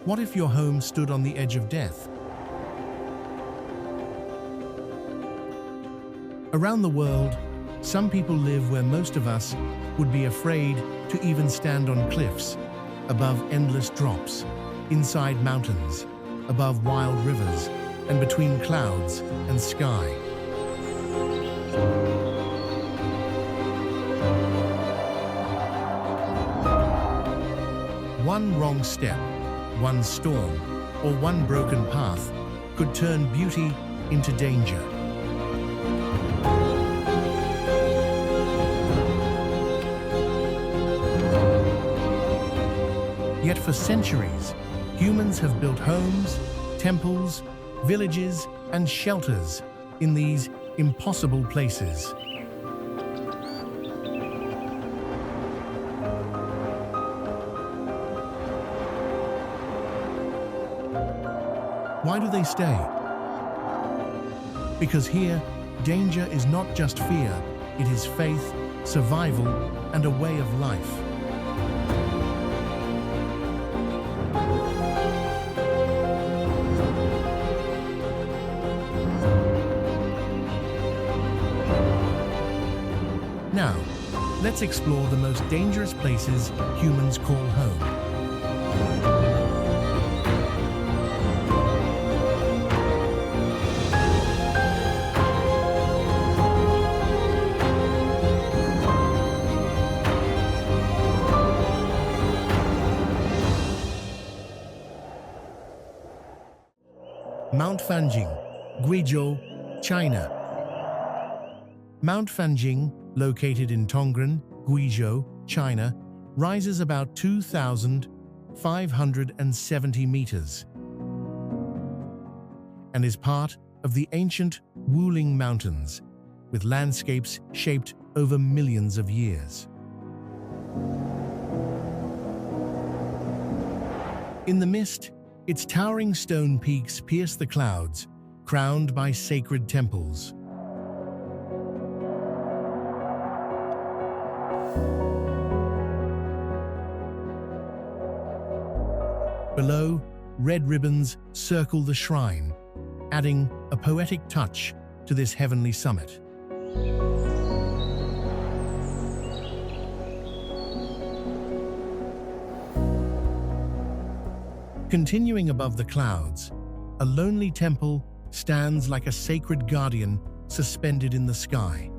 What if your home stood on the edge of death? Around the world, some people live where most of us would be afraid to even stand on cliffs, above endless drops, inside mountains, above wild rivers, and between clouds and sky. One wrong step, one storm, or one broken path could turn beauty into danger. Yet for centuries, humans have built homes, temples, villages, and shelters in these impossible places. Why do they stay? Because here, danger is not just fear, it is faith, survival, and a way of life. Now, let's explore the most dangerous places humans call home. Mount Fanjing, Guizhou, China. Mount Fanjing, located in Tongren, Guizhou, China, rises about 2,570 meters and is part of the ancient Wuling Mountains, with landscapes shaped over millions of years. In the mist, its towering stone peaks pierce the clouds, crowned by sacred temples. Below, red ribbons circle the shrine, adding a poetic touch to this heavenly summit. Continuing above the clouds, a lonely temple stands like a sacred guardian suspended in the sky.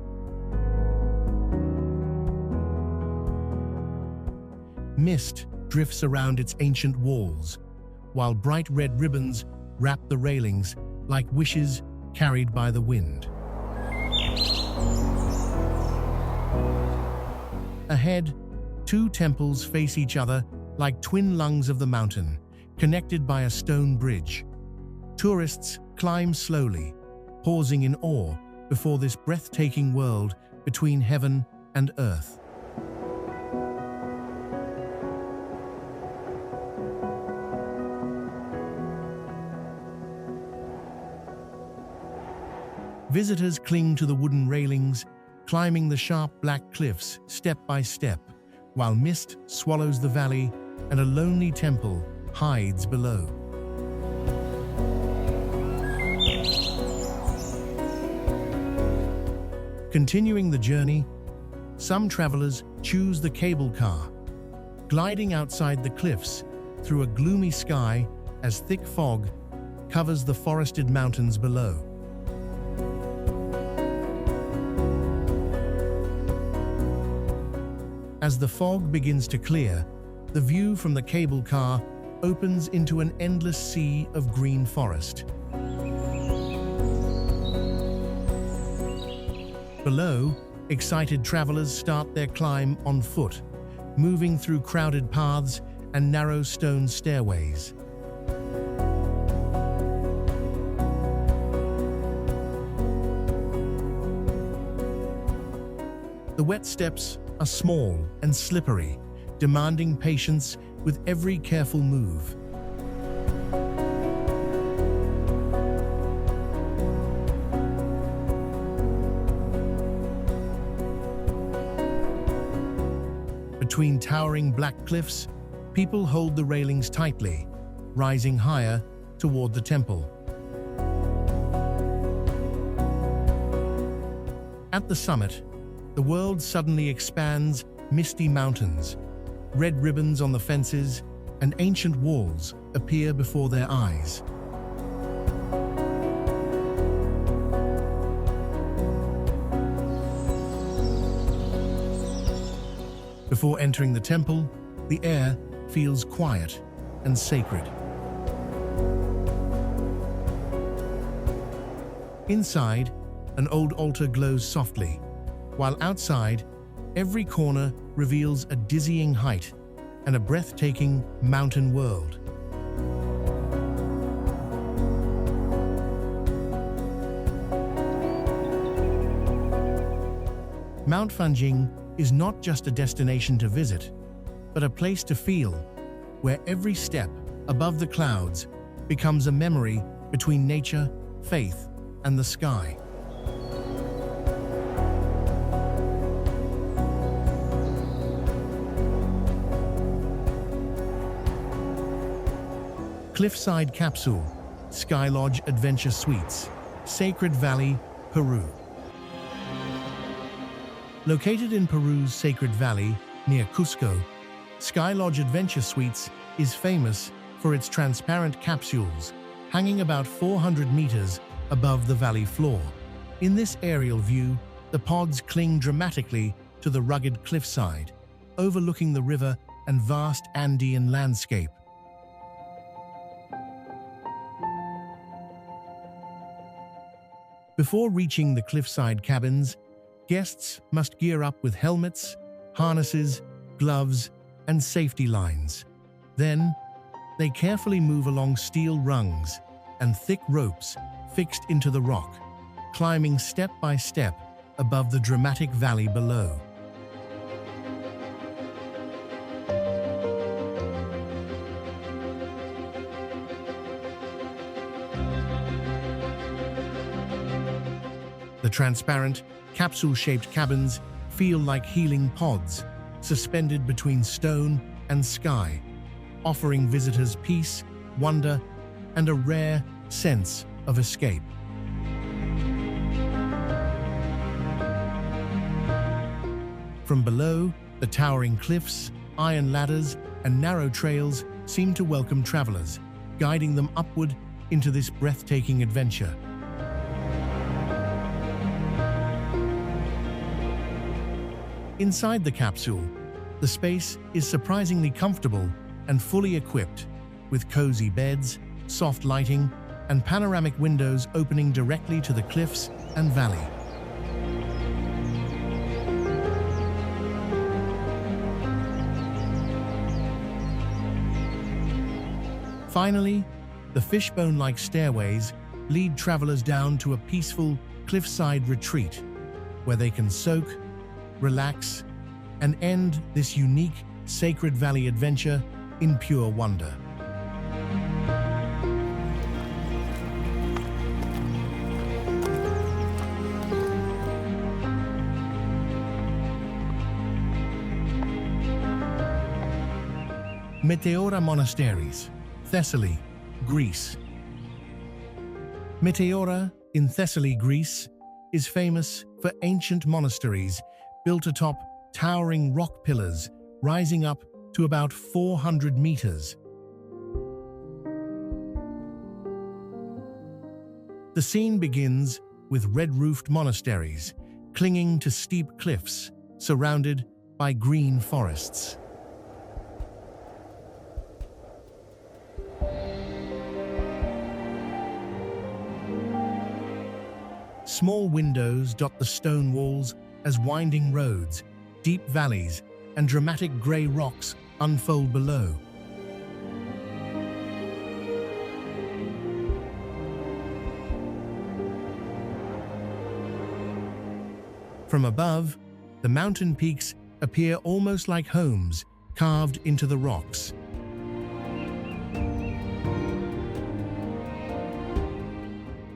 Mist drifts around its ancient walls, while bright red ribbons wrap the railings like wishes carried by the wind. Ahead, two temples face each other like twin lungs of the mountain, connected by a stone bridge. Tourists climb slowly, pausing in awe before this breathtaking world between heaven and earth. Visitors cling to the wooden railings, climbing the sharp black cliffs step by step, while mist swallows the valley and a lonely temple hides below. Continuing the journey, some travelers choose the cable car, gliding outside the cliffs through a gloomy sky as thick fog covers the forested mountains below. As the fog begins to clear, the view from the cable car opens into an endless sea of green forest. Below, excited travelers start their climb on foot, moving through crowded paths and narrow stone stairways. The wet steps are small and slippery, demanding patience with every careful move. Between towering black cliffs, people hold the railings tightly, rising higher toward the temple. At the summit, the world suddenly expands. Misty mountains, red ribbons on the fences, and ancient walls appear before their eyes. Before entering the temple, the air feels quiet and sacred. Inside, an old altar glows softly, while outside, every corner reveals a dizzying height and a breathtaking mountain world. Mount Fanjing is not just a destination to visit, but a place to feel, where every step above the clouds becomes a memory between nature, faith, and the sky. Cliffside Capsule, Sky Lodge Adventure Suites, Sacred Valley, Peru. Located in Peru's Sacred Valley, near Cusco, Sky Lodge Adventure Suites is famous for its transparent capsules, hanging about 400 meters above the valley floor. In this aerial view, the pods cling dramatically to the rugged cliffside, overlooking the river and vast Andean landscape. Before reaching the cliffside cabins, guests must gear up with helmets, harnesses, gloves, and safety lines. Then, they carefully move along steel rungs and thick ropes fixed into the rock, climbing step by step above the dramatic valley below. The transparent, capsule-shaped cabins feel like healing pods, suspended between stone and sky, offering visitors peace, wonder, and a rare sense of escape. From below, the towering cliffs, iron ladders, and narrow trails seem to welcome travelers, guiding them upward into this breathtaking adventure. Inside the capsule, the space is surprisingly comfortable and fully equipped, with cozy beds, soft lighting, and panoramic windows opening directly to the cliffs and valley. Finally, the fishbone-like stairways lead travelers down to a peaceful cliffside retreat, where they can soak, relax, and end this unique Sacred Valley adventure in pure wonder. Meteora Monasteries, Thessaly, Greece. Meteora in Thessaly, Greece, is famous for ancient monasteries built atop towering rock pillars rising up to about 400 meters. The scene begins with red-roofed monasteries clinging to steep cliffs surrounded by green forests. Small windows dot the stone walls as winding roads, deep valleys, and dramatic grey rocks unfold below. From above, the mountain peaks appear almost like homes carved into the rocks.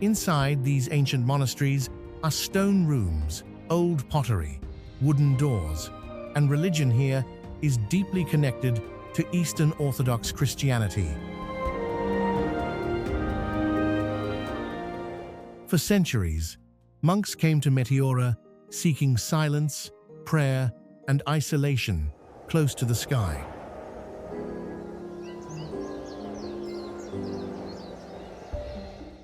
Inside these ancient monasteries are stone rooms, old pottery, wooden doors, and religion here is deeply connected to Eastern Orthodox Christianity. For centuries, monks came to Meteora seeking silence, prayer, and isolation close to the sky.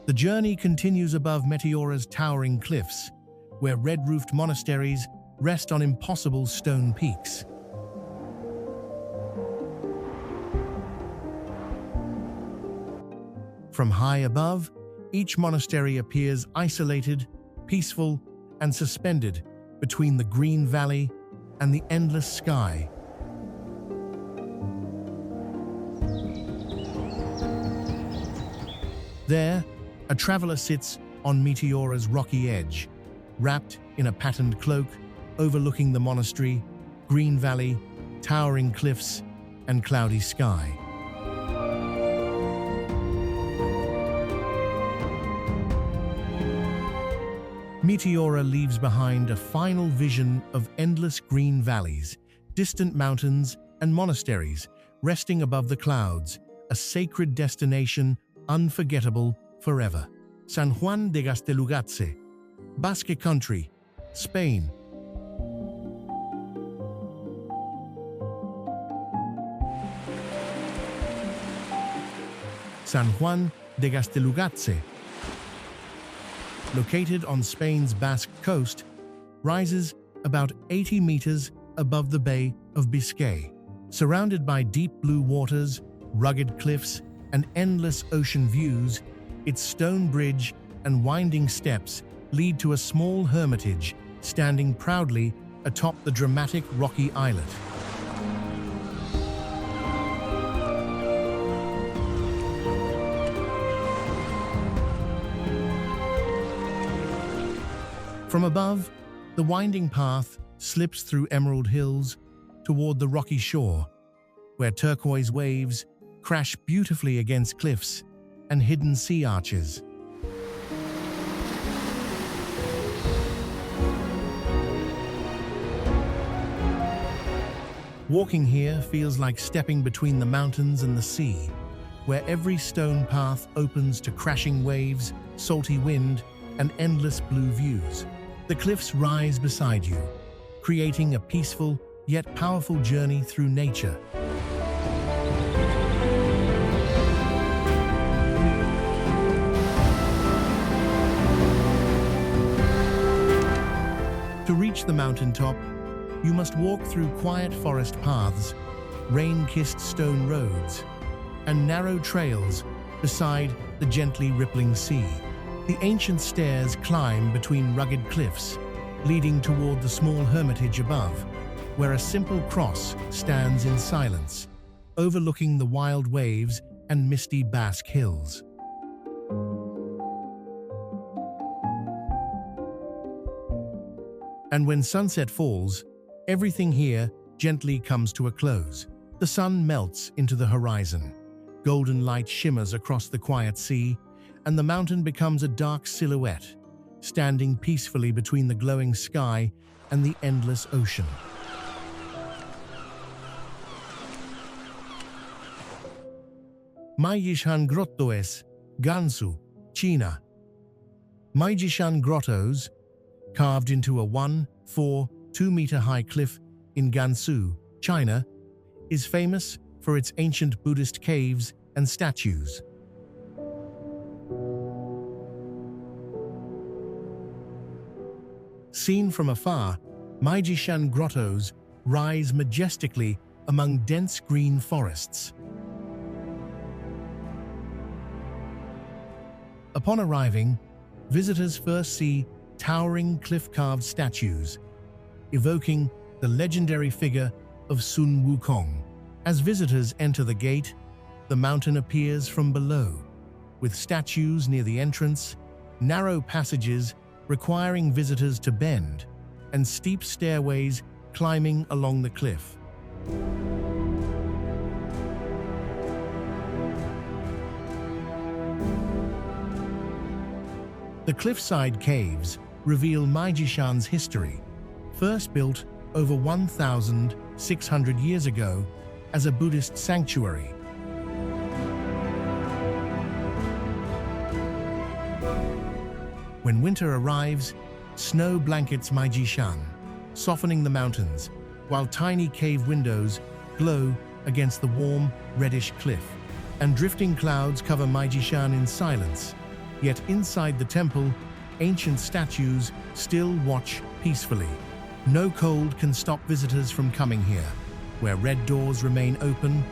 The journey continues above Meteora's towering cliffs, where red-roofed monasteries rest on impossible stone peaks. From high above, each monastery appears isolated, peaceful, and suspended between the green valley and the endless sky. There, a traveler sits on Meteora's rocky edge, wrapped in a patterned cloak, overlooking the monastery, green valley, towering cliffs, and cloudy sky. Meteora leaves behind a final vision of endless green valleys, distant mountains, and monasteries resting above the clouds, a sacred destination unforgettable forever. San Juan de Gaztelugatxe, Basque Country, Spain. San Juan de Gaztelugatxe, located on Spain's Basque coast, rises about 80 meters above the Bay of Biscay. Surrounded by deep blue waters, rugged cliffs, and endless ocean views, its stone bridge and winding steps lead to a small hermitage standing proudly atop the dramatic rocky islet. From above, the winding path slips through emerald hills toward the rocky shore, where turquoise waves crash beautifully against cliffs and hidden sea arches. Walking here feels like stepping between the mountains and the sea, where every stone path opens to crashing waves, salty wind, and endless blue views. The cliffs rise beside you, creating a peaceful yet powerful journey through nature. To reach the mountaintop, you must walk through quiet forest paths, rain-kissed stone roads, and narrow trails beside the gently rippling sea. The ancient stairs climb between rugged cliffs, leading toward the small hermitage above, where a simple cross stands in silence, overlooking the wild waves and misty Basque hills. And when sunset falls, everything here gently comes to a close. The sun melts into the horizon, golden light shimmers across the quiet sea, and the mountain becomes a dark silhouette, standing peacefully between the glowing sky and the endless ocean. Maijishan Grottoes, Gansu, China. Maijishan Grottos, carved into a 2-meter-high cliff in Gansu, China, is famous for its ancient Buddhist caves and statues. Seen from afar, Maijishan Grottos rise majestically among dense green forests. Upon arriving, visitors first see towering cliff-carved statues, evoking the legendary figure of Sun Wukong. As visitors enter the gate, the mountain appears from below, with statues near the entrance, narrow passages requiring visitors to bend, and steep stairways climbing along the cliff. The cliffside caves reveal Maijishan's history. First built over 1,600 years ago as a Buddhist sanctuary. When winter arrives, snow blankets Maijishan, softening the mountains, while tiny cave windows glow against the warm, reddish cliff. And drifting clouds cover Maijishan in silence. Yet inside the temple, ancient statues still watch peacefully. No cold can stop visitors from coming here, where red doors remain open,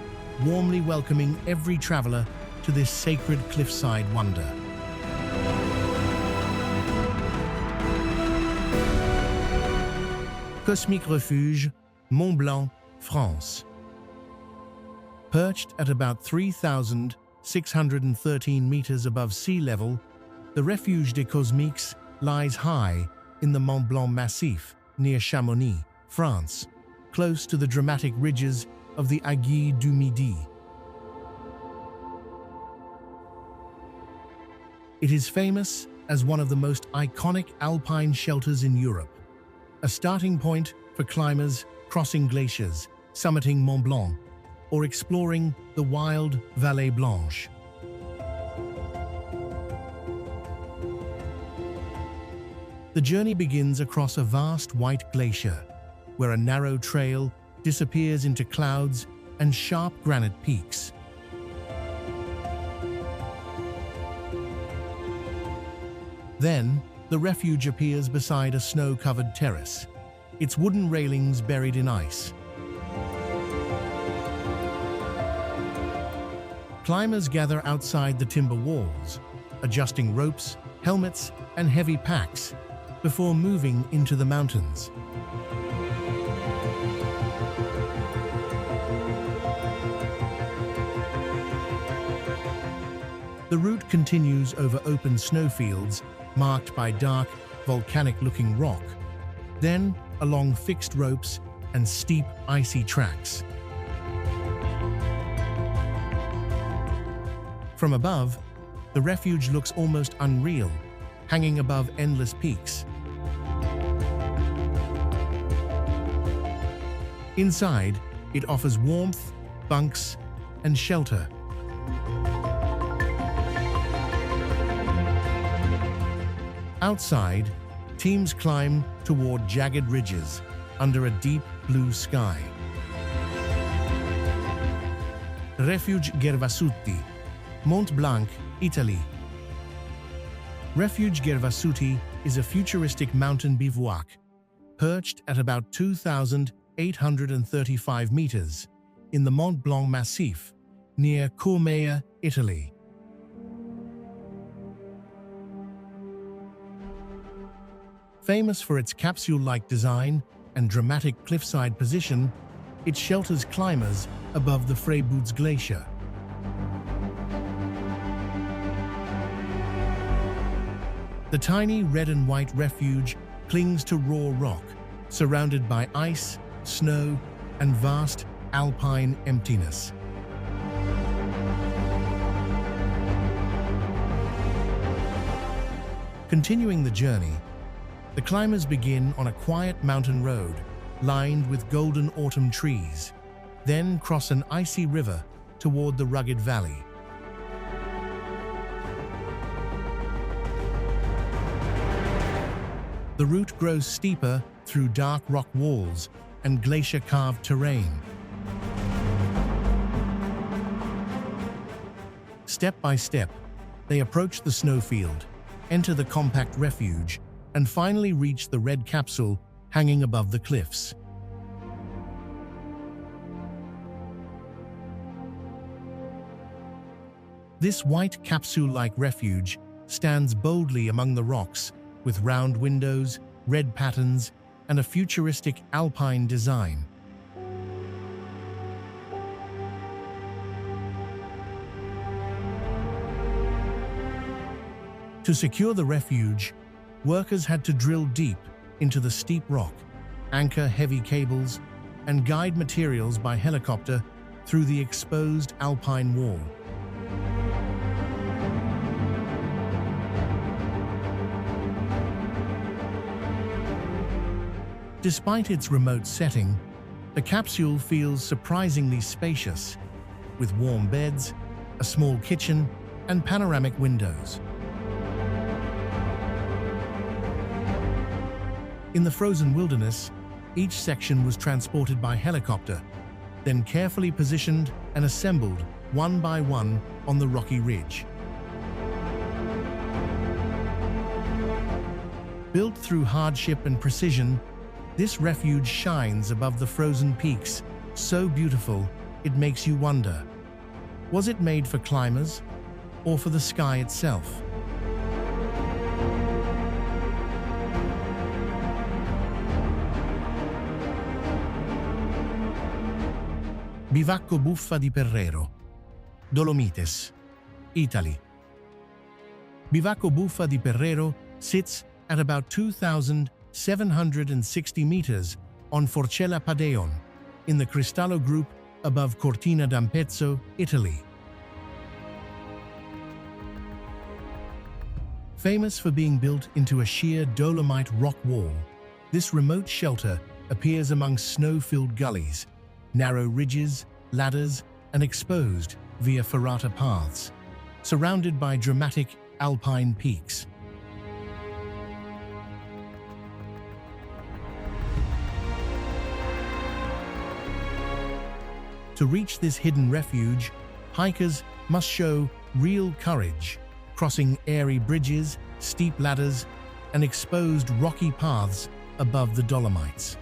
warmly welcoming every traveler to this sacred cliffside wonder. Cosmic Refuge, Mont Blanc, France. Perched at about 3,613 meters above sea level, the Refuge des Cosmiques lies high in the Mont Blanc Massif near Chamonix, France, close to the dramatic ridges of the Aiguille du Midi. It is famous as one of the most iconic alpine shelters in Europe, a starting point for climbers crossing glaciers, summiting Mont Blanc, or exploring the wild Vallée Blanche. The journey begins across a vast white glacier, where a narrow trail disappears into clouds and sharp granite peaks. Then, the refuge appears beside a snow-covered terrace, its wooden railings buried in ice. Climbers gather outside the timber walls, adjusting ropes, helmets, and heavy packs before moving into the mountains. The route continues over open snowfields marked by dark, volcanic-looking rock, then along fixed ropes and steep, icy tracks. From above, the refuge looks almost unreal, hanging above endless peaks. Inside, it offers warmth, bunks, and shelter. Outside, teams climb toward jagged ridges under a deep blue sky. Refuge Gervasuti, Mont Blanc, Italy. Refuge Gervasuti is a futuristic mountain bivouac, perched at about 2,835 meters in the Mont Blanc Massif, near Courmayeur, Italy. Famous for its capsule-like design and dramatic cliffside position, it shelters climbers above the Freiboots Glacier. The tiny red and white refuge clings to raw rock, surrounded by ice, snow, and vast alpine emptiness. Continuing the journey, the climbers begin on a quiet mountain road lined with golden autumn trees, then cross an icy river toward the rugged valley. The route grows steeper through dark rock walls and glacier-carved terrain. Step by step, they approach the snowfield, enter the compact refuge, and finally reach the red capsule hanging above the cliffs. This white capsule-like refuge stands boldly among the rocks, with round windows, red patterns, and a futuristic alpine design. To secure the refuge, workers had to drill deep into the steep rock, anchor heavy cables, and guide materials by helicopter through the exposed alpine wall. Despite its remote setting, the capsule feels surprisingly spacious, with warm beds, a small kitchen, and panoramic windows. In the frozen wilderness, each section was transported by helicopter, then carefully positioned and assembled one by one on the rocky ridge. Built through hardship and precision, this refuge shines above the frozen peaks, so beautiful it makes you wonder, was it made for climbers or for the sky itself? Bivacco Buffa di Perrero, Dolomites, Italy. Bivacco Buffa di Perrero sits at about 2,760 meters on Forcella Padeon, in the Cristallo Group above Cortina d'Ampezzo, Italy. Famous for being built into a sheer dolomite rock wall, this remote shelter appears among snow-filled gullies, narrow ridges, ladders, and exposed via ferrata paths, surrounded by dramatic alpine peaks. To reach this hidden refuge, hikers must show real courage, crossing airy bridges, steep ladders, and exposed rocky paths above the Dolomites.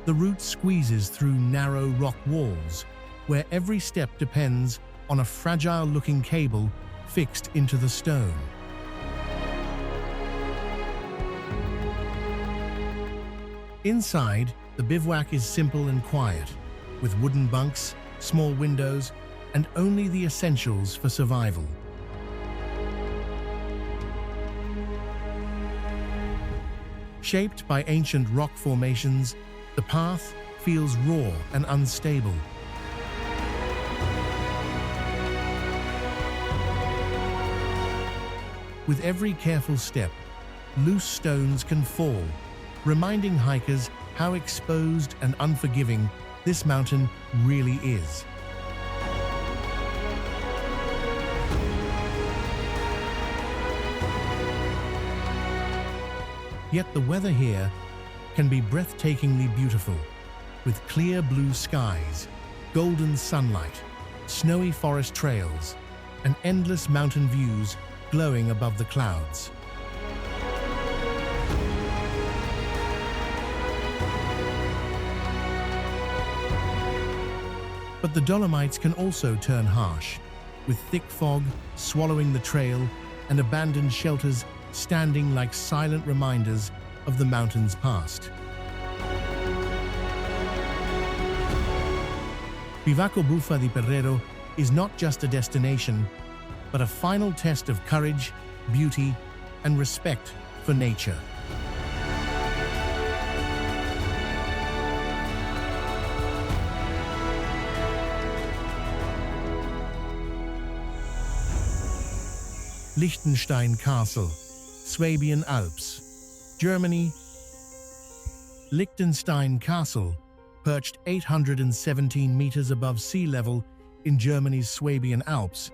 The route squeezes through narrow rock walls, where every step depends on a fragile-looking cable fixed into the stone. Inside, the bivouac is simple and quiet, with wooden bunks, small windows, and only the essentials for survival. Shaped by ancient rock formations, the path feels raw and unstable. With every careful step, loose stones can fall, reminding hikers how exposed and unforgiving this mountain really is. Yet the weather here can be breathtakingly beautiful, with clear blue skies, golden sunlight, snowy forest trails, and endless mountain views glowing above the clouds. But the Dolomites can also turn harsh, with thick fog swallowing the trail and abandoned shelters standing like silent reminders of the mountain's past. Bivacco Buffa di Perrero is not just a destination, but a final test of courage, beauty, and respect for nature. Liechtenstein Castle, Swabian Alps, Germany. Liechtenstein Castle, perched 817 meters above sea level in Germany's Swabian Alps,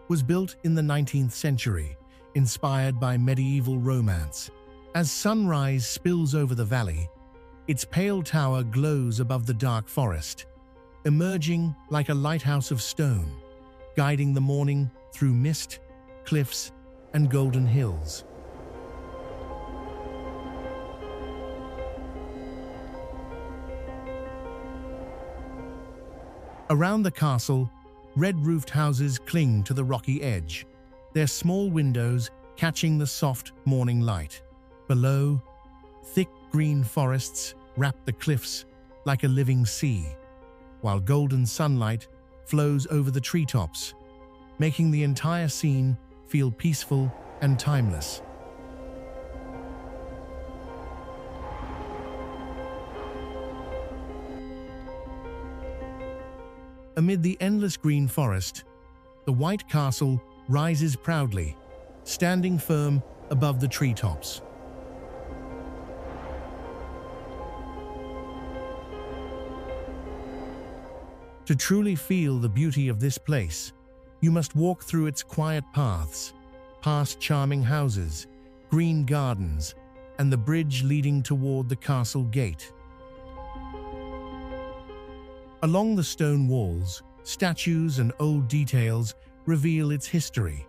was built in the 19th century, inspired by medieval romance. As sunrise spills over the valley, its pale tower glows above the dark forest, emerging like a lighthouse of stone, guiding the morning through mist, cliffs, and golden hills. Around the castle, red-roofed houses cling to the rocky edge, their small windows catching the soft morning light. Below, thick green forests wrap the cliffs like a living sea, while golden sunlight flows over the treetops, making the entire scene feel peaceful and timeless. Amid the endless green forest, the White Castle rises proudly, standing firm above the treetops. To truly feel the beauty of this place, you must walk through its quiet paths, past charming houses, green gardens, and the bridge leading toward the castle gate. Along the stone walls, statues and old details reveal its history,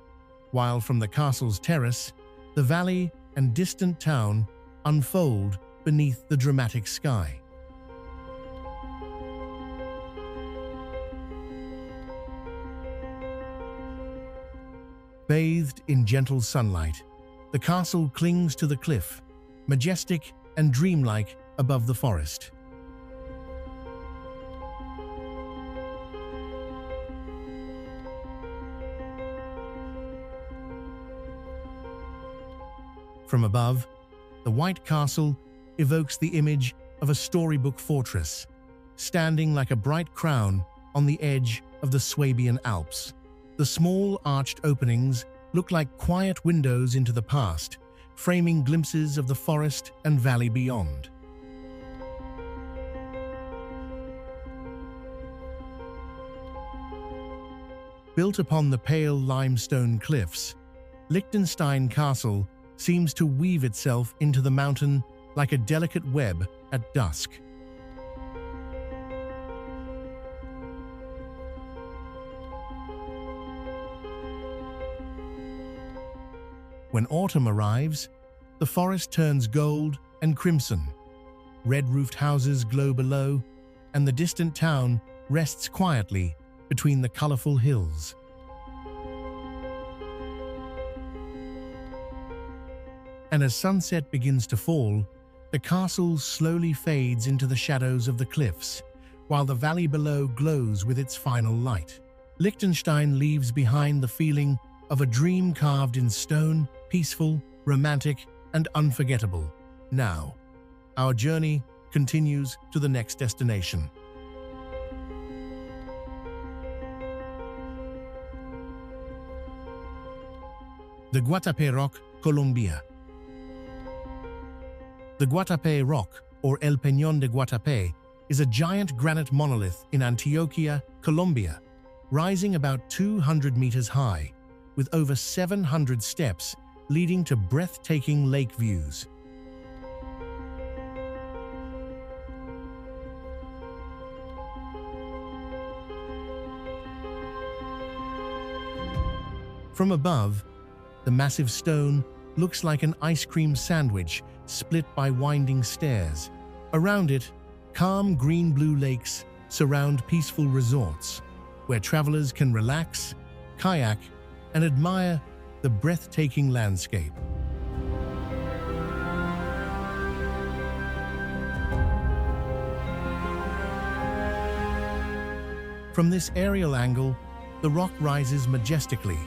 while from the castle's terrace, the valley and distant town unfold beneath the dramatic sky. Bathed in gentle sunlight, the castle clings to the cliff, majestic and dreamlike above the forest. From above, the White Castle evokes the image of a storybook fortress, standing like a bright crown on the edge of the Swabian Alps. The small arched openings look like quiet windows into the past, framing glimpses of the forest and valley beyond. Built upon the pale limestone cliffs, Liechtenstein Castle seems to weave itself into the mountain like a delicate web at dusk. When autumn arrives, the forest turns gold and crimson. Red-roofed houses glow below, and the distant town rests quietly between the colorful hills. And as sunset begins to fall, the castle slowly fades into the shadows of the cliffs, while the valley below glows with its final light. Liechtenstein leaves behind the feeling of a dream carved in stone, peaceful, romantic, and unforgettable. Now, our journey continues to the next destination. The Guatapé Rock, Colombia. The Guatapé Rock, or El Peñón de Guatapé, is a giant granite monolith in Antioquia, Colombia, rising about 200 meters high, with over 700 steps leading to breathtaking lake views. From above, the massive stone looks like an ice cream sandwich split by winding stairs. Around it, calm green-blue lakes surround peaceful resorts, where travelers can relax, kayak, and admire the breathtaking landscape. From this aerial angle, the rock rises majestically,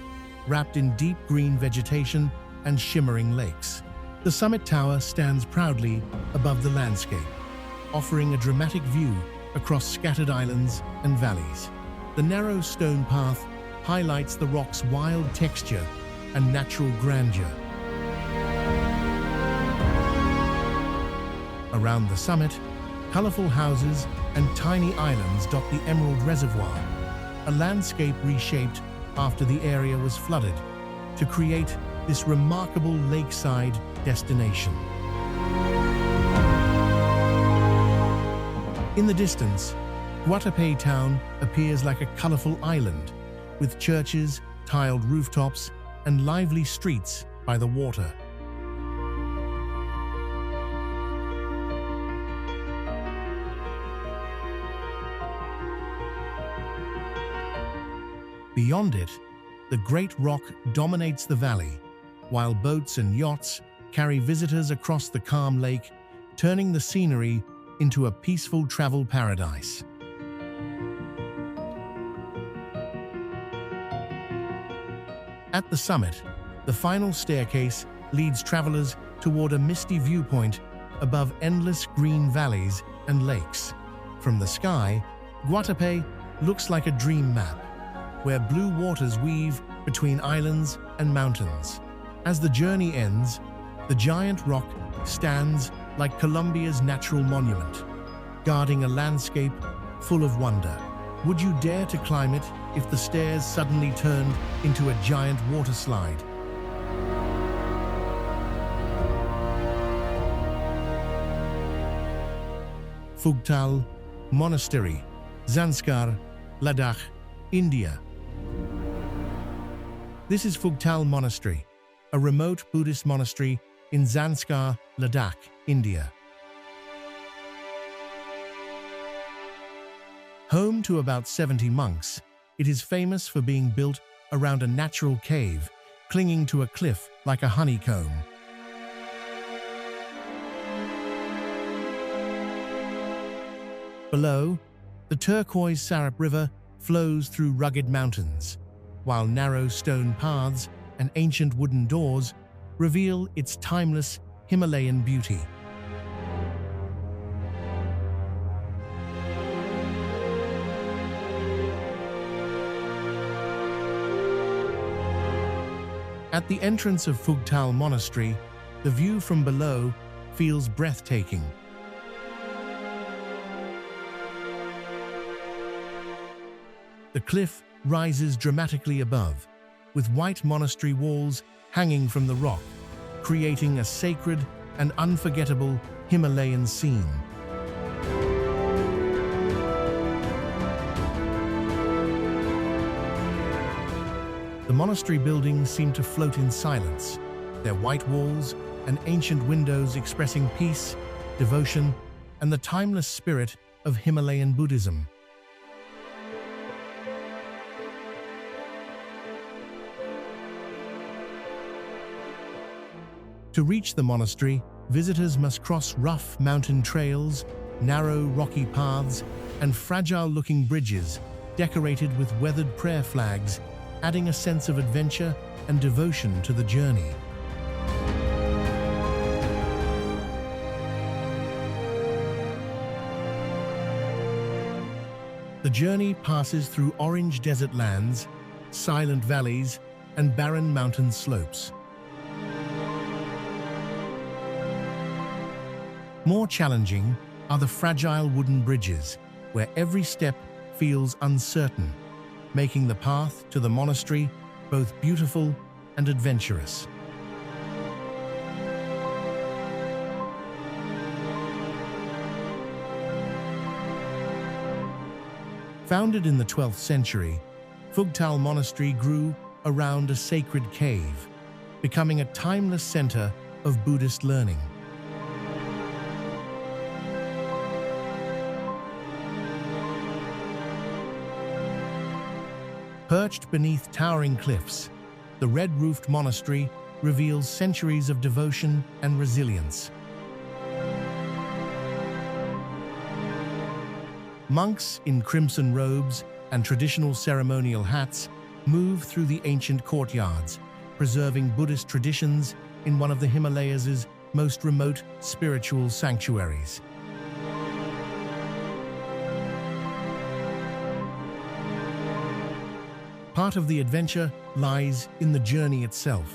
wrapped in deep green vegetation and shimmering lakes. The summit tower stands proudly above the landscape, offering a dramatic view across scattered islands and valleys. The narrow stone path highlights the rock's wild texture and natural grandeur. Around the summit, colorful houses and tiny islands dot the Emerald Reservoir, a landscape reshaped after the area was flooded to create this remarkable lakeside destination. In the distance, Guatapé town appears like a colorful island, with churches, tiled rooftops, and lively streets by the water. Beyond it, the Great Rock dominates the valley, while boats and yachts carry visitors across the calm lake, turning the scenery into a peaceful travel paradise. At the summit, the final staircase leads travelers toward a misty viewpoint above endless green valleys and lakes. From the sky, Guatapé looks like a dream map, where blue waters weave between islands and mountains. As the journey ends, the giant rock stands like Colombia's natural monument, guarding a landscape full of wonder. Would you dare to climb it if the stairs suddenly turned into a giant water slide? Phugtal Monastery, Zanskar, Ladakh, India. This is Phugtal Monastery, a remote Buddhist monastery in Zanskar, Ladakh, India. Home to about 70 monks, it is famous for being built around a natural cave, clinging to a cliff like a honeycomb. Below, the turquoise Sarap River flows through rugged mountains, while narrow stone paths and ancient wooden doors reveal its timeless Himalayan beauty. At the entrance of Phugtal Monastery, the view from below feels breathtaking. The cliff rises dramatically above, with white monastery walls hanging from the rock, creating a sacred and unforgettable Himalayan scene. The monastery buildings seem to float in silence, their white walls and ancient windows expressing peace, devotion, and the timeless spirit of Himalayan Buddhism. To reach the monastery, visitors must cross rough mountain trails, narrow rocky paths, and fragile-looking bridges decorated with weathered prayer flags, adding a sense of adventure and devotion to the journey. The journey passes through orange desert lands, silent valleys, and barren mountain slopes. More challenging are the fragile wooden bridges, where every step feels uncertain, making the path to the monastery both beautiful and adventurous. Founded in the 12th century, Phugtal Monastery grew around a sacred cave, becoming a timeless center of Buddhist learning. Perched beneath towering cliffs, the red-roofed monastery reveals centuries of devotion and resilience. Monks in crimson robes and traditional ceremonial hats move through the ancient courtyards, preserving Buddhist traditions in one of the Himalayas' most remote spiritual sanctuaries. Part of the adventure lies in the journey itself.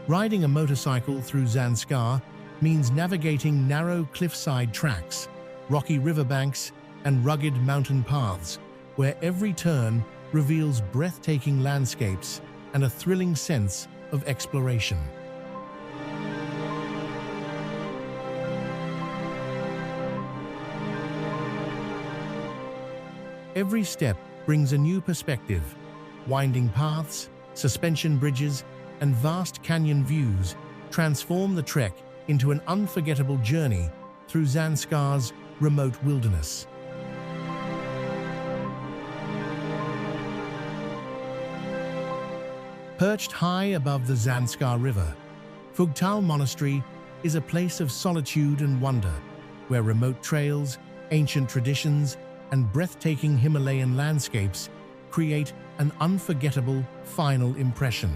Riding a motorcycle through Zanskar means navigating narrow cliffside tracks, rocky riverbanks, and rugged mountain paths, where every turn reveals breathtaking landscapes and a thrilling sense of exploration. Every step brings a new perspective. Winding paths, suspension bridges, and vast canyon views transform the trek into an unforgettable journey through Zanskar's remote wilderness. Perched high above the Zanskar River, Phugtal Monastery is a place of solitude and wonder, where remote trails, ancient traditions, and breathtaking Himalayan landscapes create an unforgettable final impression.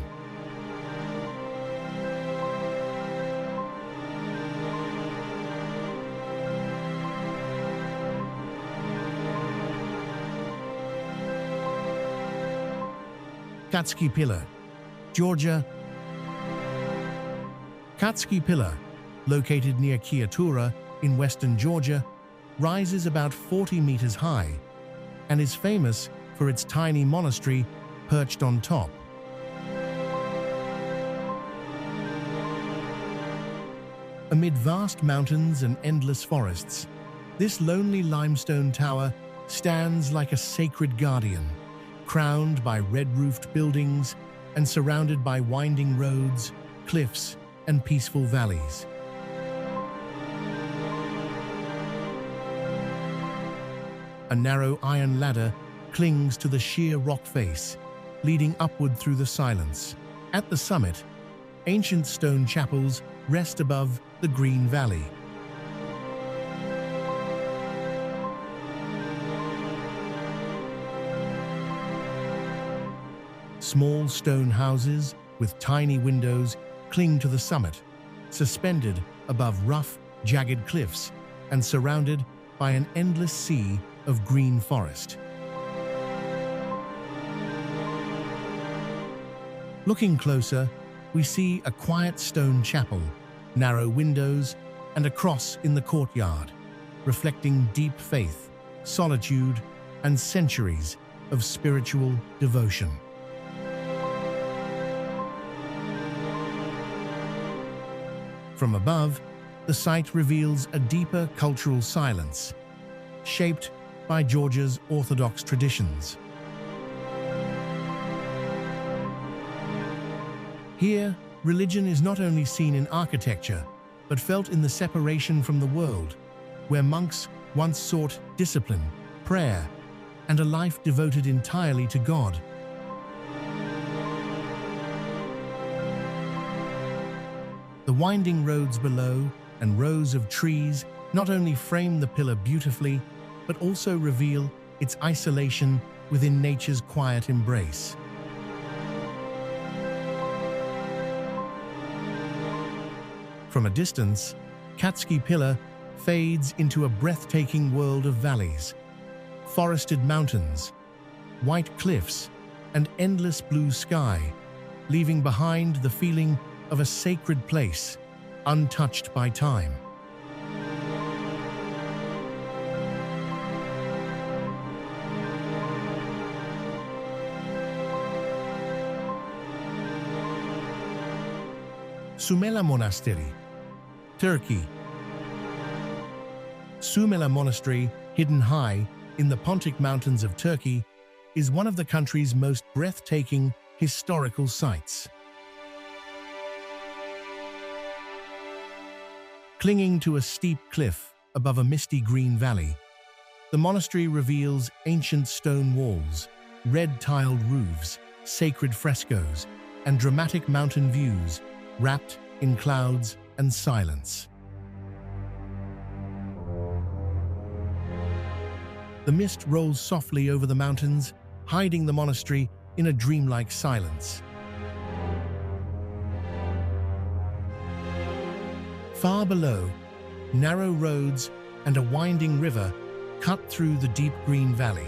Katski Pillar, Georgia. Katski Pillar, located near Kiatura in western Georgia, rises about 40 meters high and is famous for its tiny monastery perched on top. Amid vast mountains and endless forests, this lonely limestone tower stands like a sacred guardian, crowned by red-roofed buildings and surrounded by winding roads, cliffs, and peaceful valleys. A narrow iron ladder clings to the sheer rock face, leading upward through the silence. At the summit, ancient stone chapels rest above the green valley. Small stone houses with tiny windows cling to the summit, suspended above rough, jagged cliffs and surrounded by an endless sea of green forest. Looking closer, we see a quiet stone chapel, narrow windows, and a cross in the courtyard, reflecting deep faith, solitude, and centuries of spiritual devotion. From above, the site reveals a deeper cultural silence, shaped by Georgia's Orthodox traditions. Here, religion is not only seen in architecture, but felt in the separation from the world, where monks once sought discipline, prayer, and a life devoted entirely to God. The winding roads below and rows of trees not only frame the pillar beautifully, but also reveal its isolation within nature's quiet embrace. From a distance, Katski Pillar fades into a breathtaking world of valleys, forested mountains, white cliffs, and endless blue sky, leaving behind the feeling of a sacred place, untouched by time. Sumela Monastery, Turkey. Sumela Monastery, hidden high in the Pontic Mountains of Turkey, is one of the country's most breathtaking historical sites. Clinging to a steep cliff above a misty green valley, the monastery reveals ancient stone walls, red-tiled roofs, sacred frescoes, and dramatic mountain views wrapped in clouds and silence. The mist rolls softly over the mountains, hiding the monastery in a dreamlike silence. Far below, narrow roads and a winding river cut through the deep green valley.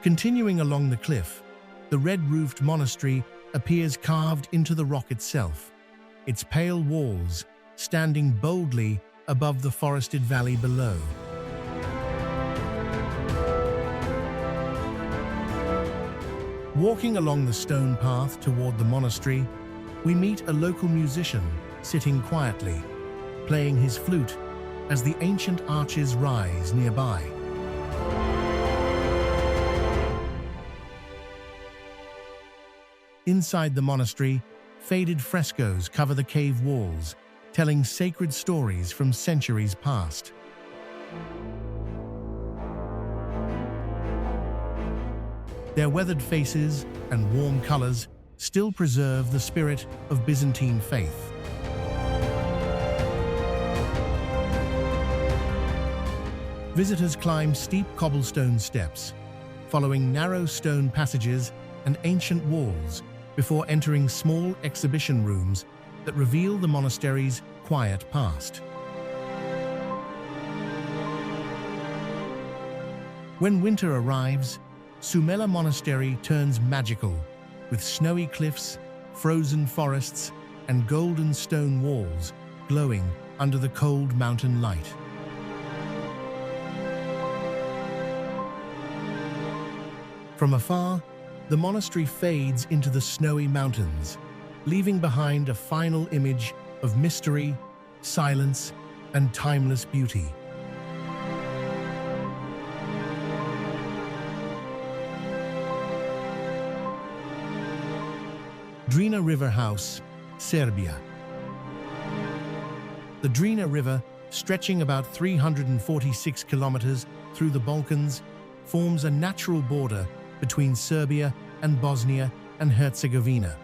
Continuing along the cliff, the red-roofed monastery appears carved into the rock itself, its pale walls standing boldly above the forested valley below. Walking along the stone path toward the monastery, we meet a local musician sitting quietly, playing his flute as the ancient arches rise nearby. Inside the monastery, faded frescoes cover the cave walls, telling sacred stories from centuries past. Their weathered faces and warm colors still preserve the spirit of Byzantine faith. Visitors climb steep cobblestone steps, following narrow stone passages and ancient walls before entering small exhibition rooms that reveal the monastery's quiet past. When winter arrives, Sumela Monastery turns magical, with snowy cliffs, frozen forests, and golden stone walls glowing under the cold mountain light. From afar, the monastery fades into the snowy mountains, leaving behind a final image of mystery, silence, and timeless beauty. Drina River House, Serbia. The Drina River, stretching about 346 kilometers through the Balkans, forms a natural border between Serbia and Bosnia and Herzegovina.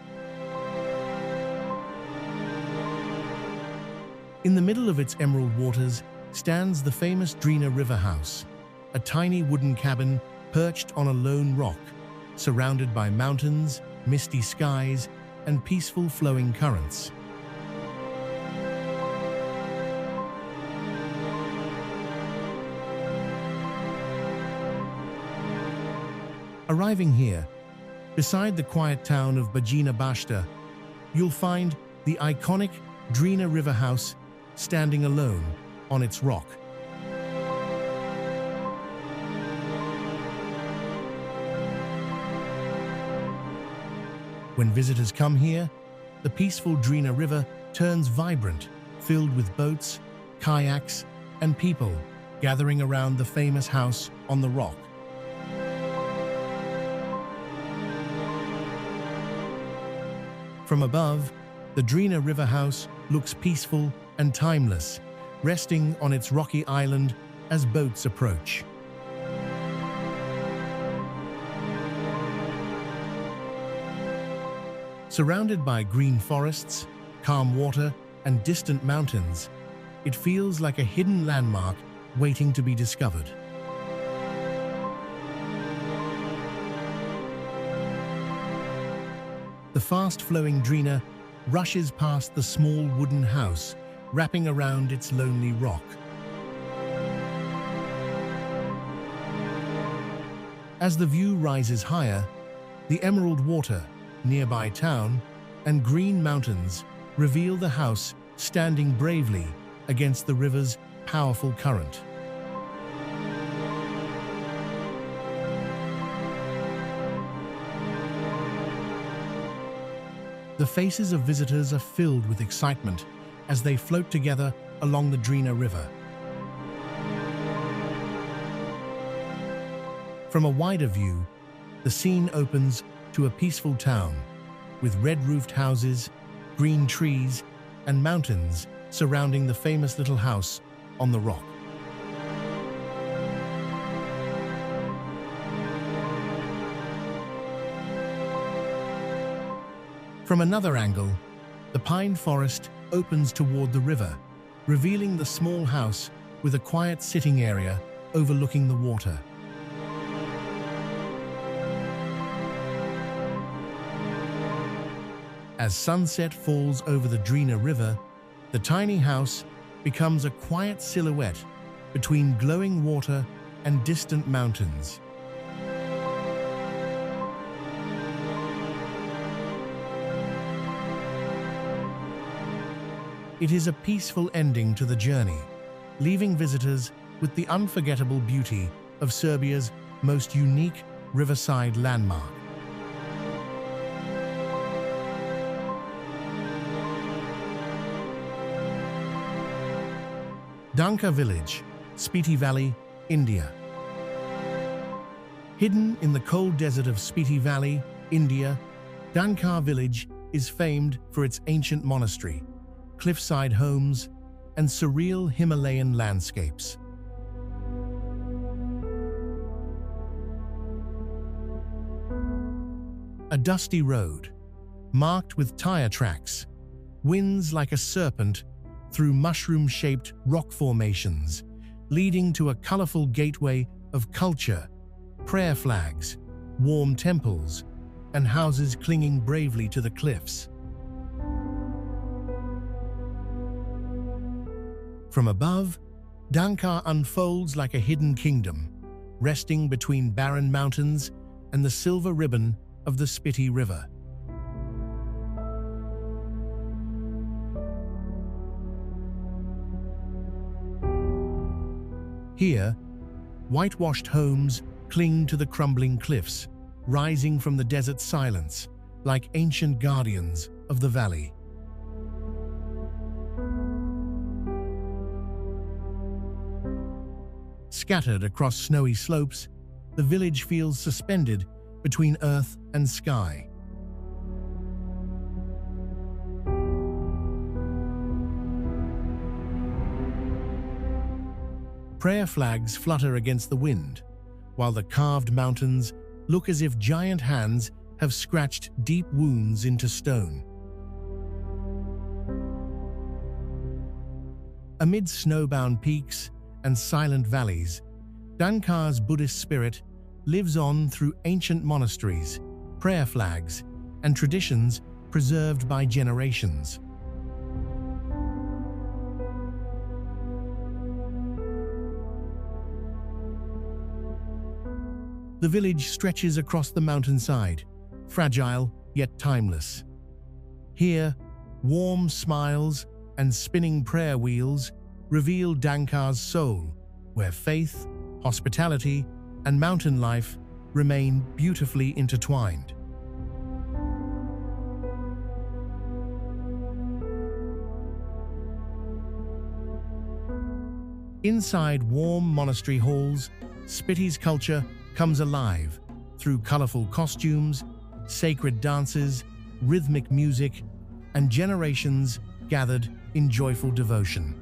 In the middle of its emerald waters stands the famous Drina River House, a tiny wooden cabin perched on a lone rock, surrounded by mountains, misty skies, and peaceful flowing currents. Arriving here, beside the quiet town of Bajina Bashta, you'll find the iconic Drina River House standing alone on its rock. When visitors come here, the peaceful Drina River turns vibrant, filled with boats, kayaks, and people gathering around the famous house on the rock. From above, the Drina River House looks peaceful and timeless, resting on its rocky island as boats approach. Surrounded by green forests, calm water, and distant mountains, it feels like a hidden landmark waiting to be discovered. The fast-flowing Drina rushes past the small wooden house, wrapping around its lonely rock. As the view rises higher, the emerald water, nearby town, and green mountains reveal the house standing bravely against the river's powerful current. The faces of visitors are filled with excitement as they float together along the Drina River. From a wider view, the scene opens to a peaceful town, with red-roofed houses, green trees, and mountains surrounding the famous little house on the rock. From another angle, the pine forest opens toward the river, revealing the small house with a quiet sitting area overlooking the water. As sunset falls over the Drina River, the tiny house becomes a quiet silhouette between glowing water and distant mountains. It is a peaceful ending to the journey, leaving visitors with the unforgettable beauty of Serbia's most unique riverside landmark. Danka Village, Spiti Valley, India. Hidden in the cold desert of Spiti Valley, India, Danka Village is famed for its ancient monastery, cliffside homes, and surreal Himalayan landscapes. A dusty road, marked with tire tracks, winds like a serpent through mushroom-shaped rock formations, leading to a colorful gateway of culture, prayer flags, warm temples, and houses clinging bravely to the cliffs. From above, Danka unfolds like a hidden kingdom, resting between barren mountains and the silver ribbon of the Spiti River. Here, whitewashed homes cling to the crumbling cliffs, rising from the desert silence like ancient guardians of the valley. Scattered across snowy slopes, the village feels suspended between earth and sky. Prayer flags flutter against the wind, while the carved mountains look as if giant hands have scratched deep wounds into stone. Amid snowbound peaks and silent valleys, Dankar's Buddhist spirit lives on through ancient monasteries, prayer flags, and traditions preserved by generations. The village stretches across the mountainside, fragile yet timeless. Here, warm smiles and spinning prayer wheels reveal Dankar's soul, where faith, hospitality, and mountain life remain beautifully intertwined. Inside warm monastery halls, Spiti's culture comes alive through colorful costumes, sacred dances, rhythmic music, and generations gathered in joyful devotion.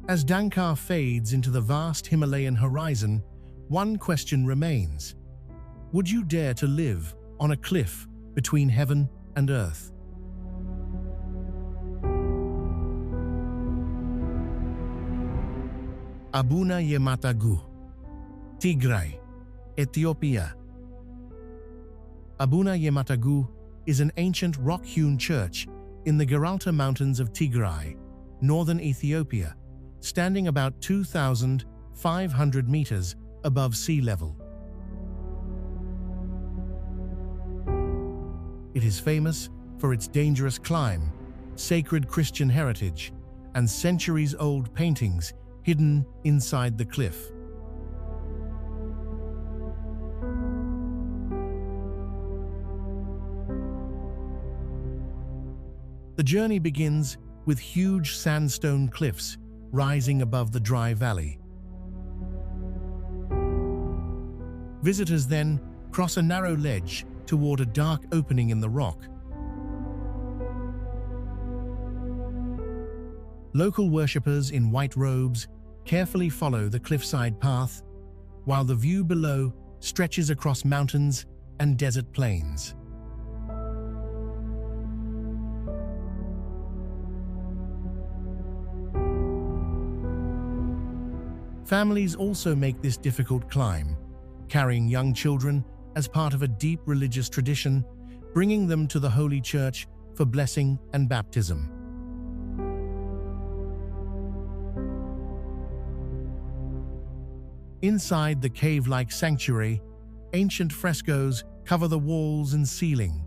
As Dankar fades into the vast Himalayan horizon, one question remains. Would you dare to live on a cliff between heaven and earth? Abuna Yematagu, Tigray, Ethiopia. Abuna Yematagu is an ancient rock-hewn church in the Geralta Mountains of Tigray, northern Ethiopia, standing about 2,500 meters above sea level. It is famous for its dangerous climb, sacred Christian heritage, and centuries-old paintings hidden inside the cliff. The journey begins with huge sandstone cliffs rising above the dry valley. Visitors then cross a narrow ledge toward a dark opening in the rock. Local worshippers in white robes carefully follow the cliffside path, while the view below stretches across mountains and desert plains. Families also make this difficult climb, carrying young children as part of a deep religious tradition, bringing them to the Holy Church for blessing and baptism. Inside the cave-like sanctuary, ancient frescoes cover the walls and ceiling,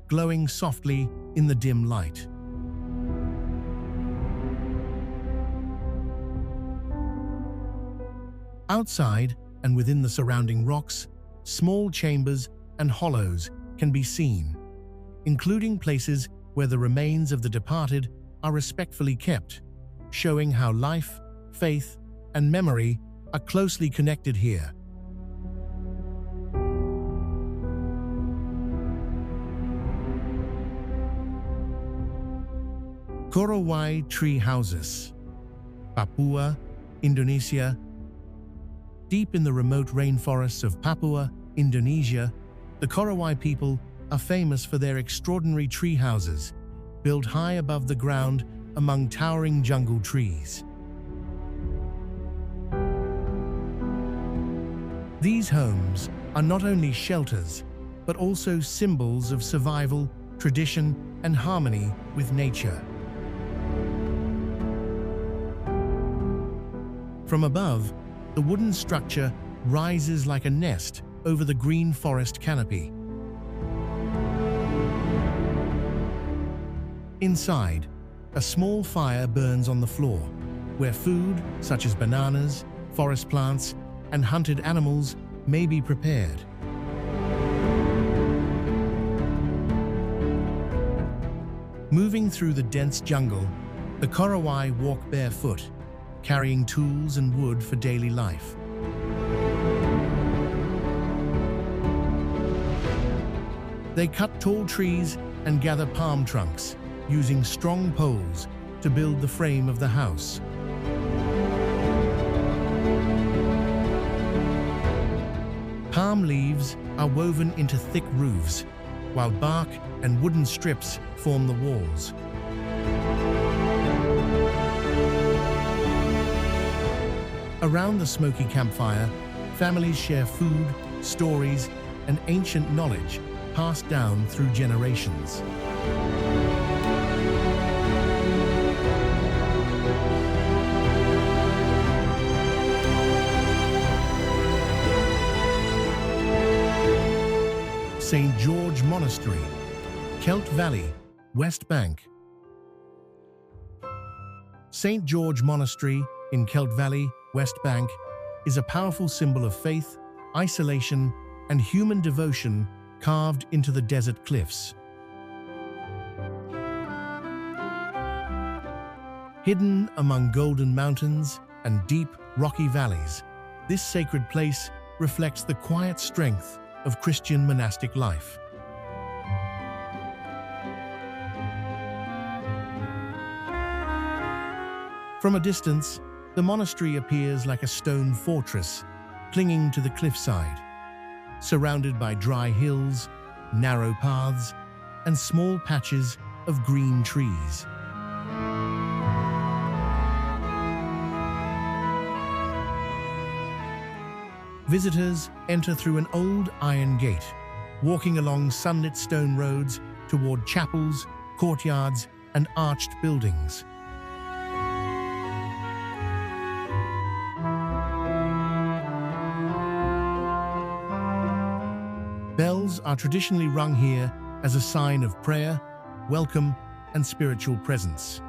glowing softly in the dim light. Outside and within the surrounding rocks, small chambers and hollows can be seen, including places where the remains of the departed are respectfully kept, showing how life, faith, and memory are closely connected here. Korowai tree houses, Papua, Indonesia. Deep in the remote rainforests of Papua, Indonesia, the Korowai people are famous for their extraordinary tree houses, built high above the ground among towering jungle trees. These homes are not only shelters, but also symbols of survival, tradition, and harmony with nature. From above, the wooden structure rises like a nest over the green forest canopy. Inside, a small fire burns on the floor, where food, such as bananas, forest plants, and hunted animals, may be prepared. Moving through the dense jungle, the Korowai walk barefoot, carrying tools and wood for daily life. They cut tall trees and gather palm trunks, using strong poles to build the frame of the house. Palm leaves are woven into thick roofs, while bark and wooden strips form the walls. Around the smoky campfire, families share food, stories, and ancient knowledge passed down through generations. St. George Monastery, Kelt Valley, West Bank. St. George Monastery in Kelt Valley, West Bank, is a powerful symbol of faith, isolation, and human devotion carved into the desert cliffs. Hidden among golden mountains and deep, rocky valleys, this sacred place reflects the quiet strength of Christian monastic life. From a distance, the monastery appears like a stone fortress, clinging to the cliffside, surrounded by dry hills, narrow paths, and small patches of green trees. Visitors enter through an old iron gate, walking along sunlit stone roads toward chapels, courtyards, and arched buildings. Bells are traditionally rung here as a sign of prayer, welcome, and spiritual presence.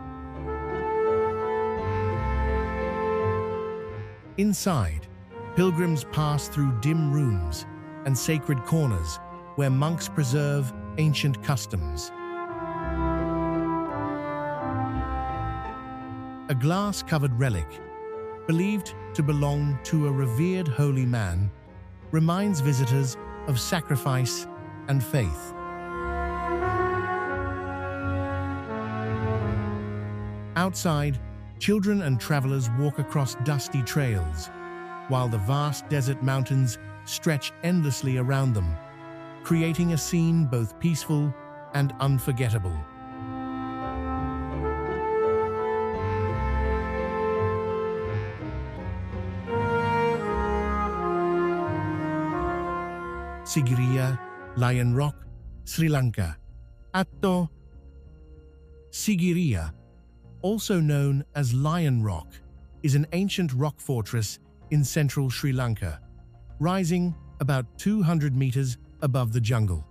Inside, pilgrims pass through dim rooms and sacred corners where monks preserve ancient customs. A glass-covered relic, believed to belong to a revered holy man, reminds visitors of sacrifice and faith. Outside, children and travelers walk across dusty trails, while the vast desert mountains stretch endlessly around them, creating a scene both peaceful and unforgettable. Sigiriya, Lion Rock, Sri Lanka. Atto Sigiriya, also known as Lion Rock, is an ancient rock fortress in central Sri Lanka, rising about 200 meters above the jungle.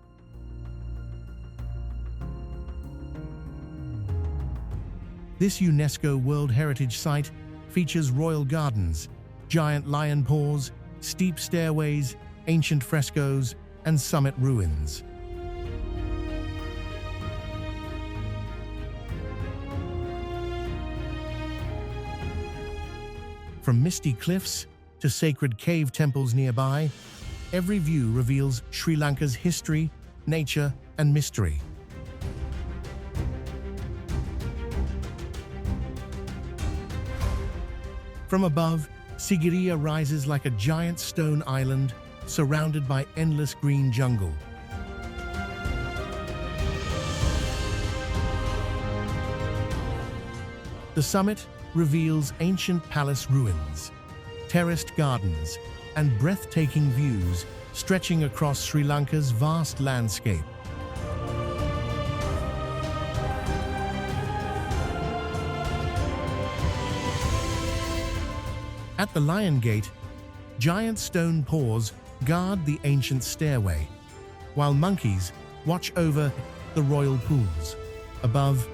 This UNESCO World Heritage Site features royal gardens, giant lion paws, steep stairways, ancient frescoes, and summit ruins. From misty cliffs to sacred cave temples nearby, every view reveals Sri Lanka's history, nature, and mystery. From above, Sigiriya rises like a giant stone island surrounded by endless green jungle. The summit reveals ancient palace ruins, terraced gardens, and breathtaking views stretching across Sri Lanka's vast landscape. At the Lion Gate, giant stone paws guard the ancient stairway, while monkeys watch over the royal pools. Above,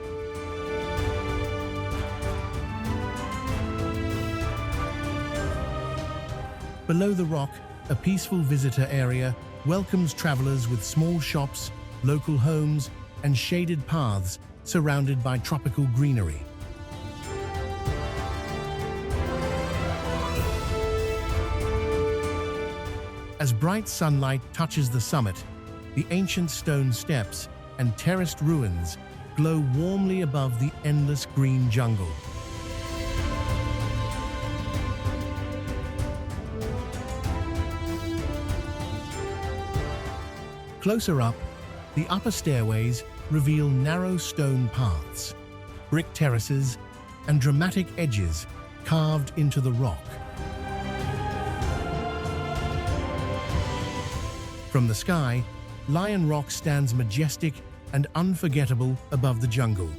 below the rock, a peaceful visitor area welcomes travelers with small shops, local homes, and shaded paths surrounded by tropical greenery. As bright sunlight touches the summit, the ancient stone steps and terraced ruins glow warmly above the endless green jungle. Closer up, the upper stairways reveal narrow stone paths, brick terraces, and dramatic edges carved into the rock. From the sky, Lion Rock stands majestic and unforgettable above the jungle.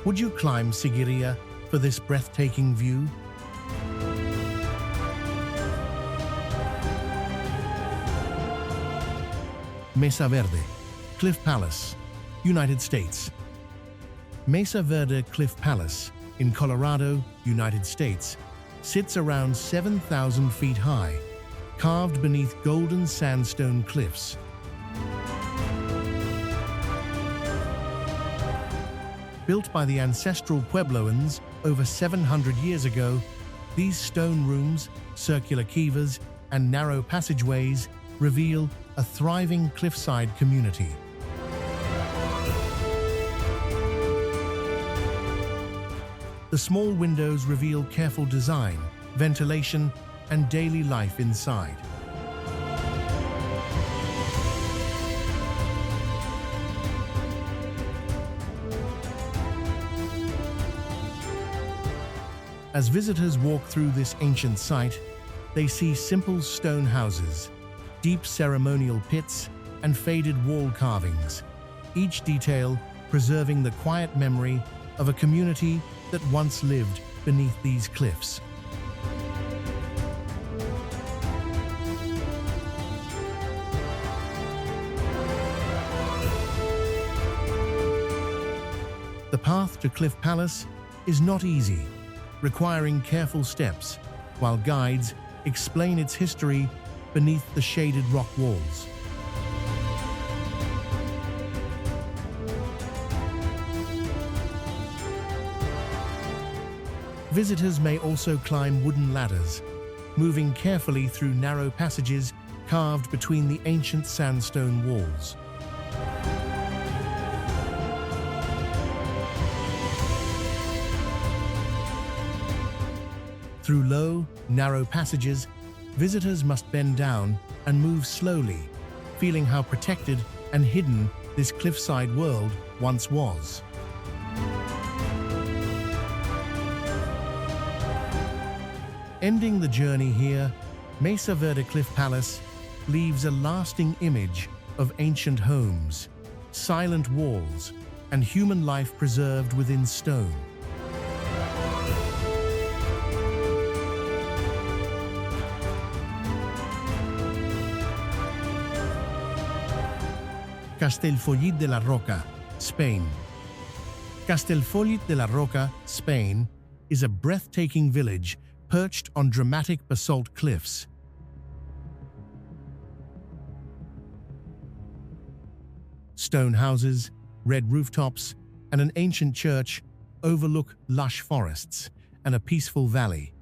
Would you climb Sigiriya for this breathtaking view? Mesa Verde, Cliff Palace, United States. Mesa Verde Cliff Palace in Colorado, United States, sits around 7,000 feet high, carved beneath golden sandstone cliffs. Built by the ancestral Puebloans over 700 years ago, these stone rooms, circular kivas, and narrow passageways reveal a thriving cliffside community. The small windows reveal careful design, ventilation, and daily life inside. As visitors walk through this ancient site, they see simple stone houses, deep ceremonial pits, and faded wall carvings, each detail preserving the quiet memory of a community that once lived beneath these cliffs. The path to Cliff Palace is not easy, requiring careful steps, while guides explain its history beneath the shaded rock walls. Visitors may also climb wooden ladders, moving carefully through narrow passages carved between the ancient sandstone walls. Through low, narrow passages, visitors must bend down and move slowly, feeling how protected and hidden this cliffside world once was. Ending the journey here, Mesa Verde Cliff Palace leaves a lasting image of ancient homes, silent walls, and human life preserved within stone. Castellfollit de la Roca, Spain. Castellfollit de la Roca, Spain, is a breathtaking village perched on dramatic basalt cliffs. Stone houses, red rooftops, and an ancient church overlook lush forests and a peaceful valley.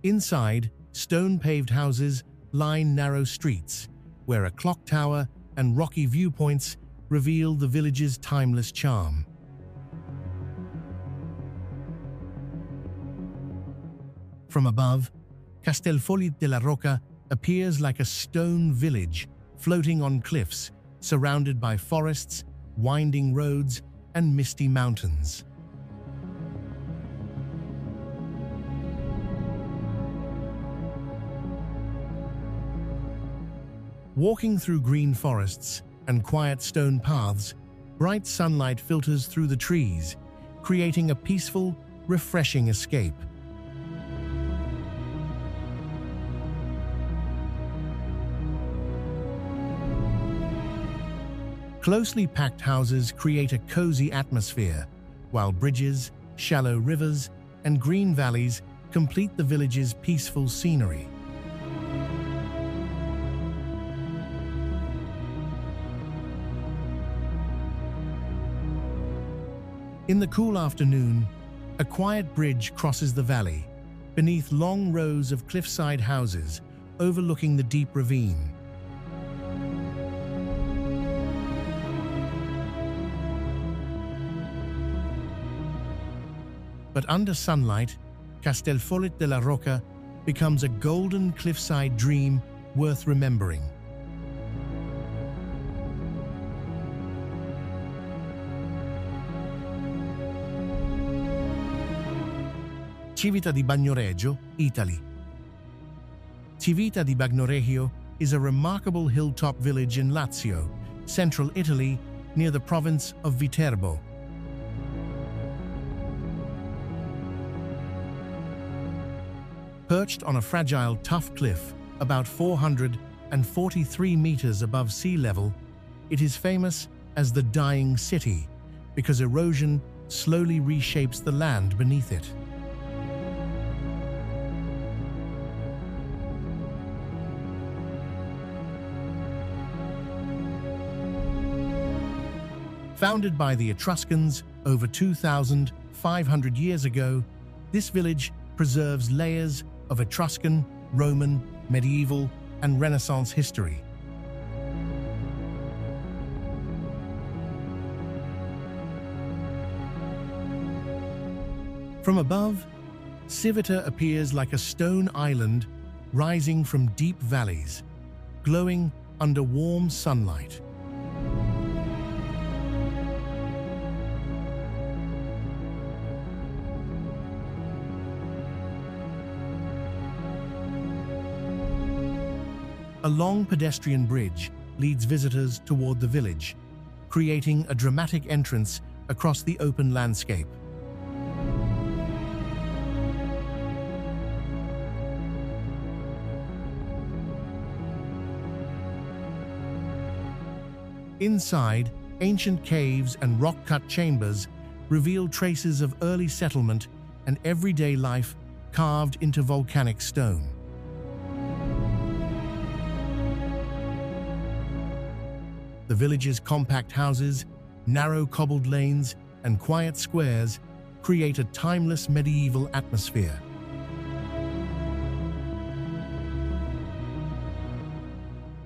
Inside, stone-paved houses line narrow streets, where a clock tower and rocky viewpoints reveal the village's timeless charm. From above, Castellfollit de la Roca appears like a stone village floating on cliffs, surrounded by forests, winding roads, and misty mountains. Walking through green forests and quiet stone paths, bright sunlight filters through the trees, creating a peaceful, refreshing escape. Closely packed houses create a cozy atmosphere, while bridges, shallow rivers, and green valleys complete the village's peaceful scenery. In the cool afternoon, a quiet bridge crosses the valley, beneath long rows of cliffside houses overlooking the deep ravine. But under sunlight, Castellfollit de la Roca becomes a golden cliffside dream worth remembering. Civita di Bagnoregio, Italy. Civita di Bagnoregio is a remarkable hilltop village in Lazio, central Italy, near the province of Viterbo. Perched on a fragile, tough cliff about 443 meters above sea level, it is famous as the Dying City because erosion slowly reshapes the land beneath it. Founded by the Etruscans over 2,500 years ago, this village preserves layers of Etruscan, Roman, medieval, and Renaissance history. From above, Civita appears like a stone island rising from deep valleys, glowing under warm sunlight. A long pedestrian bridge leads visitors toward the village, creating a dramatic entrance across the open landscape. Inside, ancient caves and rock-cut chambers reveal traces of early settlement and everyday life carved into volcanic stone. The village's compact houses, narrow cobbled lanes, and quiet squares create a timeless medieval atmosphere.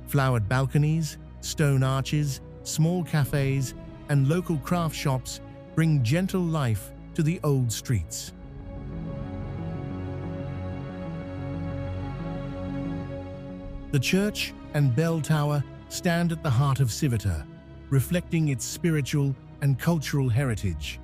Flowered balconies, stone arches, small cafes, and local craft shops bring gentle life to the old streets. The church and bell tower stand at the heart of Civita, reflecting its spiritual and cultural heritage.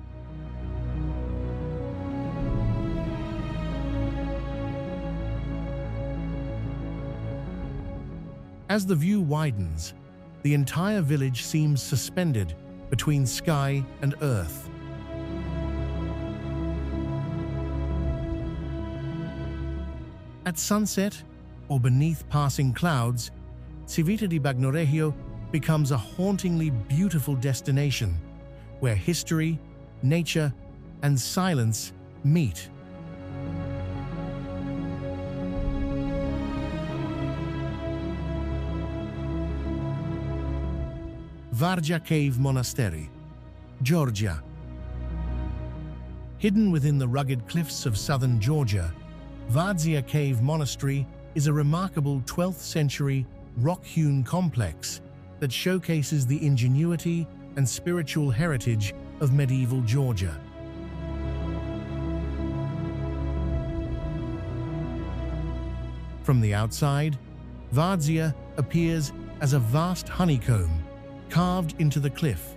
As the view widens, the entire village seems suspended between sky and earth. At sunset, or beneath passing clouds, Civita di Bagnoregio becomes a hauntingly beautiful destination where history, nature, and silence meet. Vargia Cave Monastery, Georgia. Hidden within the rugged cliffs of southern Georgia, Vargia Cave Monastery is a remarkable 12th century rock-hewn complex that showcases the ingenuity and spiritual heritage of medieval Georgia. From the outside, Vargia appears as a vast honeycomb carved into the cliff,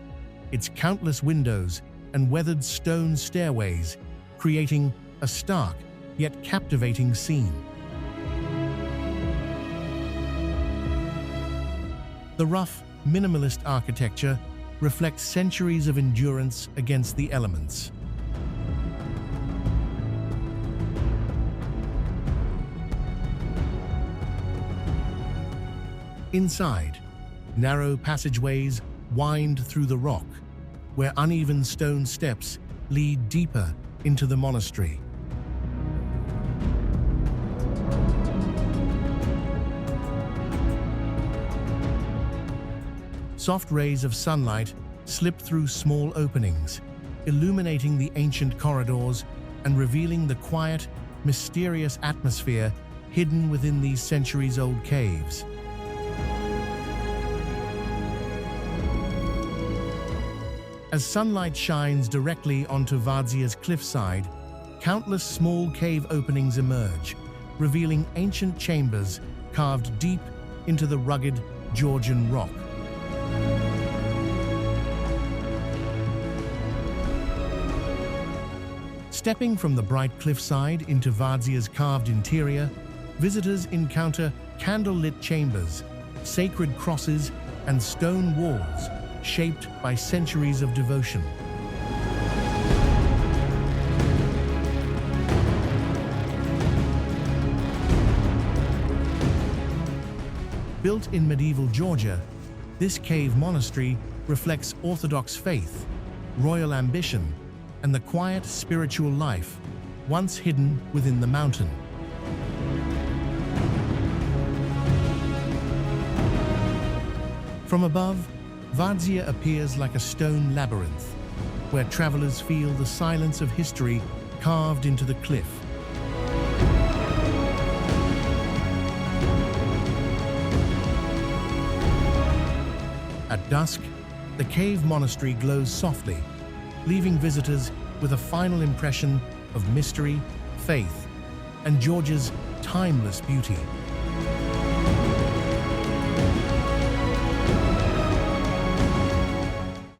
its countless windows and weathered stone stairways, creating a stark yet captivating scene. The rough, minimalist architecture reflects centuries of endurance against the elements. Inside, narrow passageways wind through the rock, where uneven stone steps lead deeper into the monastery. Soft rays of sunlight slip through small openings, illuminating the ancient corridors and revealing the quiet, mysterious atmosphere hidden within these centuries-old caves. As sunlight shines directly onto Vanta's cliffside, countless small cave openings emerge, revealing ancient chambers carved deep into the rugged Georgian rock. Stepping from the bright cliffside into Vanta's carved interior, visitors encounter candle-lit chambers, sacred crosses, and stone walls shaped by centuries of devotion. Built in medieval Georgia, this cave monastery reflects Orthodox faith, royal ambition, and the quiet spiritual life once hidden within the mountain. From above, Vanta appears like a stone labyrinth, where travelers feel the silence of history carved into the cliff. At dusk, the cave monastery glows softly, leaving visitors with a final impression of mystery, faith, and Georgia's timeless beauty.